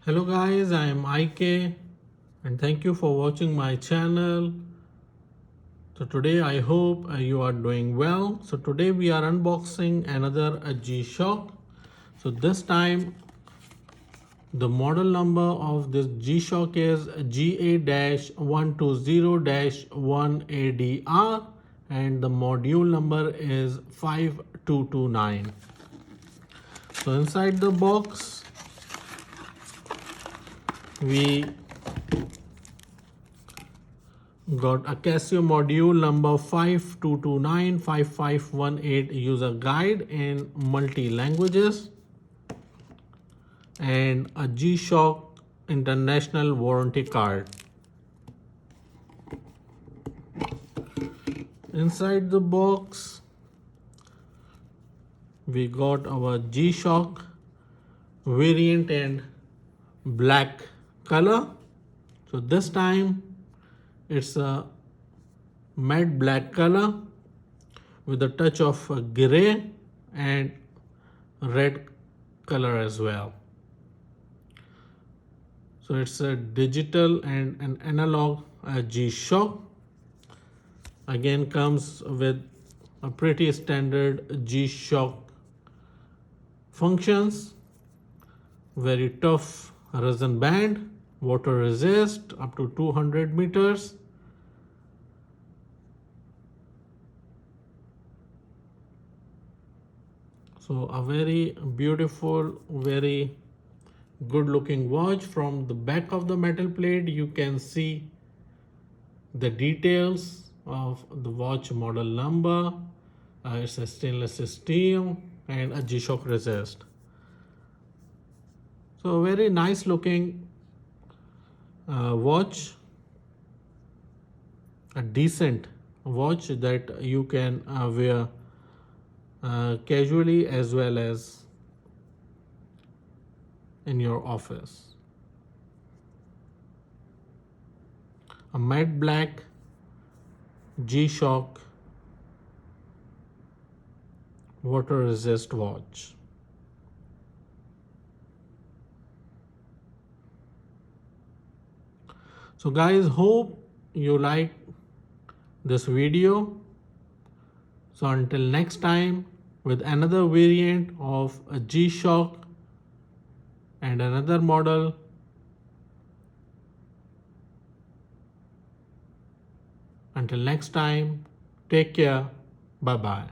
Hello guys, I am IK and thank you for watching my channel. So today I hope you are doing well. So today we are unboxing another G-Shock. So this time the model number of this G-Shock is GA-120-1ADR and the module number is 5229. So inside the box we got a Casio module number 5229-5518 user guide in multi languages and a G-Shock international warranty card. Inside the box we got our G-Shock variant in black color. So this time it's a matte black color with a touch of gray and red color as well. So it's a digital and an analog G-Shock. Again comes with a pretty standard G-Shock functions. Very tough resin band, water resist up to 200 meters. So a very beautiful, very good looking watch. From the back of the metal plate you can see the details of the watch model number. It's a stainless steel and a G-Shock resist. So very nice looking watch, a decent watch that you can wear casually as well as in your office. A matte black G-Shock water resist watch. So guys, hope you like this video. So until next time with another variant of a G-Shock and another model. Until next time, take care. Bye bye.